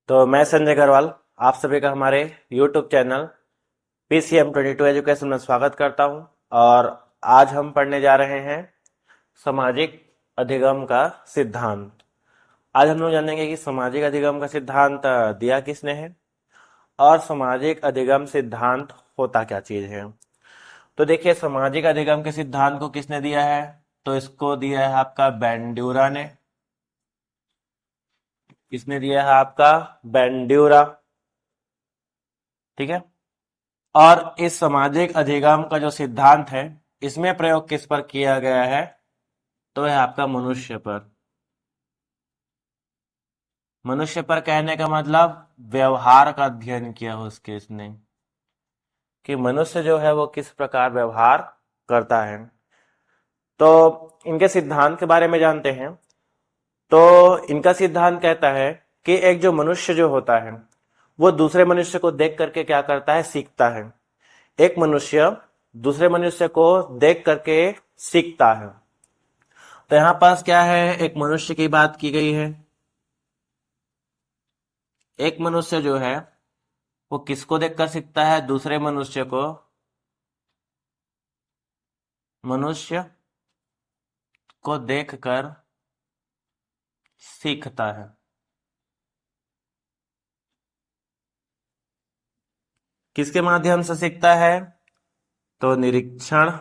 तो मैं संजय अग्रवाल आप सभी का हमारे YouTube चैनल PCM22 एजुकेशन में स्वागत करता हूं। और आज हम पढ़ने जा रहे हैं सामाजिक अधिगम का सिद्धांत। आज हम लोग जानेंगे कि सामाजिक अधिगम का सिद्धांत दिया किसने है और सामाजिक अधिगम सिद्धांत होता क्या चीज है। तो देखिए, सामाजिक अधिगम के सिद्धांत को किसने दिया है, तो इसको दिया है आपका बैंड्यूरा ने। किसने दिया है? आपका बैंड्यूरा। ठीक है। और इस सामाजिक अधिगम का जो सिद्धांत है, इसमें प्रयोग किस पर किया गया है, तो है आपका मनुष्य पर। मनुष्य पर कहने का मतलब व्यवहार का अध्ययन किया हो उसके इसने, कि मनुष्य जो है वो किस प्रकार व्यवहार करता है। तो इनके सिद्धांत के बारे में जानते हैं। तो इनका सिद्धांत कहता है कि एक जो मनुष्य जो होता है वो दूसरे मनुष्य को देख करके क्या करता है, सीखता है। एक मनुष्य दूसरे मनुष्य को देख करके सीखता है। तो यहां पास क्या है, एक मनुष्य की बात की गई है। एक मनुष्य जो है वो किसको देखकर सीखता है? दूसरे मनुष्य को, मनुष्य को देखकर सीखता है। किसके माध्यम से सीखता है? तो निरीक्षण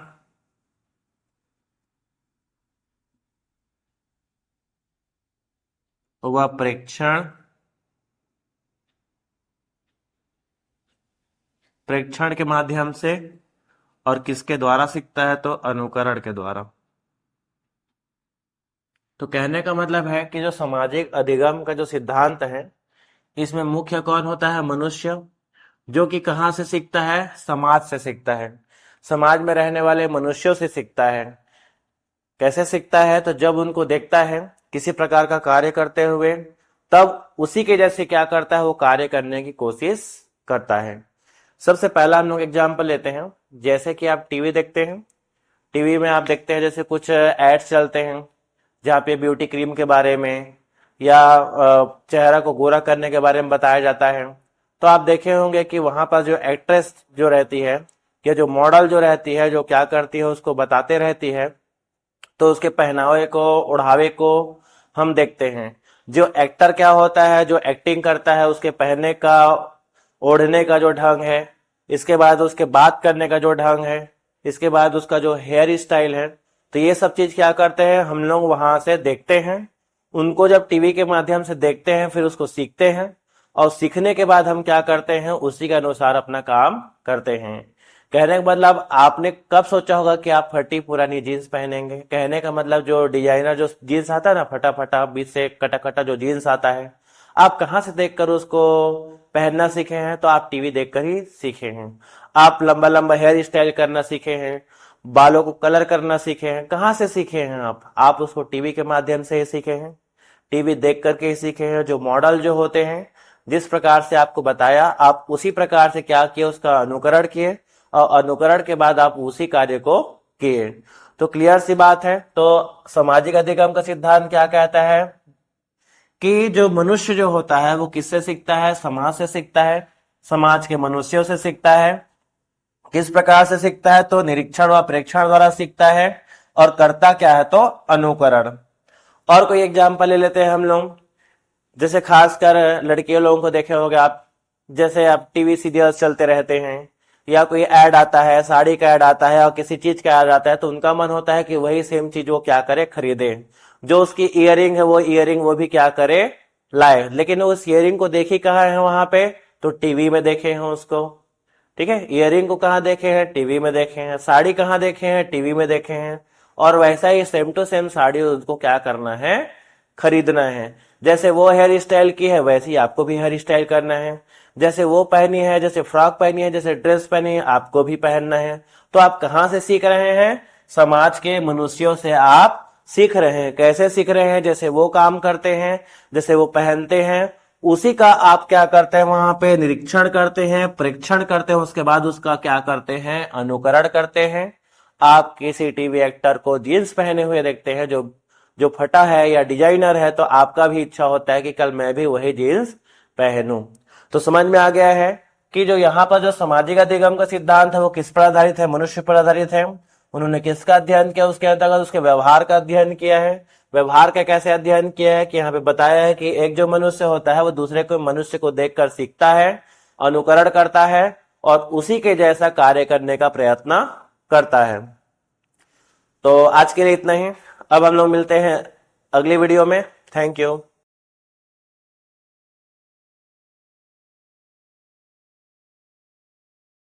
व प्रेक्षण। प्रेक्षण के माध्यम से। और किसके द्वारा सीखता है? तो अनुकरण के द्वारा। तो कहने का मतलब है कि जो सामाजिक अधिगम का जो सिद्धांत है, इसमें मुख्य कौन होता है? मनुष्य, जो कि कहां से सीखता है? समाज से सीखता है। समाज में रहने वाले मनुष्यों से सीखता है। कैसे सीखता है? तो जब उनको देखता है किसी प्रकार का कार्य करते हुए, तब उसी के जैसे क्या करता है, वो कार्य करने की कोशिश करता है। सबसे पहला हम लोग एग्जाम्पल लेते हैं। जैसे कि आप टीवी देखते हैं, टीवी में आप देखते हैं जैसे कुछ एड्स चलते हैं जहाँ पे ब्यूटी क्रीम के बारे में या चेहरा को गोरा करने के बारे में बताया जाता है। तो आप देखे होंगे कि वहां पर जो एक्ट्रेस जो रहती है या जो मॉडल जो रहती है, जो क्या करती है उसको बताते रहती है। तो उसके पहनावे को, ओढ़ावे को हम देखते हैं। जो एक्टर क्या होता है, जो एक्टिंग करता है, उसके पहनने का, ओढ़ने का जो ढंग है, इसके बाद उसके बात करने का जो ढंग है, इसके बाद उसका जो हेयर स्टाइल है, तो ये सब चीज क्या करते हैं, हम लोग वहां से देखते हैं। उनको जब टीवी के माध्यम से देखते हैं, फिर उसको सीखते हैं। और सीखने के बाद हम क्या करते हैं, उसी के अनुसार अपना काम करते हैं। कहने का मतलब, आपने कब सोचा होगा कि आप फटी पुरानी जीन्स पहनेंगे? कहने का मतलब जो डिजाइनर जो जीन्स आता है ना, फटा फटा बीच से कटा कटा जो जीन्स आता है, आप कहां से देखकर उसको पहनना सीखे हैं? तो आप टीवी देखकर ही सीखे हैं। आप लंबा लंबा हेयर स्टाइल करना सीखे हैं, बालों को कलर करना सीखे हैं। कहां से सीखे हैं आप उसको टीवी के माध्यम से ही सीखे हैं। टीवी देख करके ही सीखे हैं। जो मॉडल जो होते हैं, जिस प्रकार से आपको बताया, आप उसी प्रकार से क्या किए, उसका अनुकरण किए। और अनुकरण के बाद आप उसी कार्य को किए। तो क्लियर सी बात है। तो सामाजिक अधिगम का सिद्धांत क्या कहता है कि जो मनुष्य जो होता है वो किससे सीखता है? समाज से सीखता है। समाज के मनुष्यों से सीखता है। किस प्रकार से सीखता है? तो निरीक्षण व प्रेक्षण द्वारा सीखता है। और करता क्या है? तो अनुकरण। और कोई एग्जाम्पल ले लेते हैं हम लोग। जैसे खासकर लड़कियों लोगों को देखे होंगे आप, जैसे आप टीवी सीरियल्स चलते रहते हैं या कोई ऐड आता है, साड़ी का ऐड आता है और किसी चीज का ऐड आता है, तो उनका मन होता है कि वही सेम चीज वो क्या करे, खरीदे। जो उसकी इयरिंग है, वो इयरिंग वो भी क्या करे, लाए। लेकिन उस इयरिंग को देखी कहाँ है वहां पे? तो टीवी में देखे हैं उसको। ठीक है। इयरिंग को कहाँ देखे हैं? टीवी में देखे हैं। साड़ी कहाँ देखे हैं? टीवी में देखे हैं। और वैसा ही सेम टू सेम साड़ी उसको क्या करना है, खरीदना है। जैसे वो हेयर स्टाइल की है, वैसे ही आपको भी हेयर स्टाइल करना है। जैसे वो पहनी है, जैसे फ्रॉक पहनी है, जैसे ड्रेस पहनी है, आपको भी पहनना है। तो आप कहां से सीख रहे हैं? समाज के मनुष्यों से आप सीख रहे हैं। कैसे सीख रहे हैं? जैसे वो काम करते हैं, जैसे वो पहनते हैं, उसी का आप क्या करते हैं, वहां पे निरीक्षण करते हैं, परीक्षण करते हैं। उसके बाद उसका क्या करते हैं? अनुकरण करते हैं। आप किसी टीवी एक्टर को जीन्स पहने हुए देखते हैं जो जो फटा है या डिजाइनर है, तो आपका भी इच्छा होता है कि कल मैं भी वही जीन्स पहनूं। तो समझ में आ गया है कि जो यहाँ पर जो सामाजिक अधिगम का सिद्धांत है वो किस पर आधारित है, मनुष्य पर आधारित है। उन्होंने किसका अध्ययन किया, उसके अंतर्गत उसके व्यवहार का अध्ययन किया है। व्यवहार का कैसे अध्ययन किया है कि यहाँ पे बताया है कि एक जो मनुष्य होता है वो दूसरे को मनुष्य को देखकर सीखता है, अनुकरण करता है और उसी के जैसा कार्य करने का प्रयत्न करता है। तो आज के लिए इतना ही। अब हम लोग मिलते हैं अगली वीडियो में। Thank you.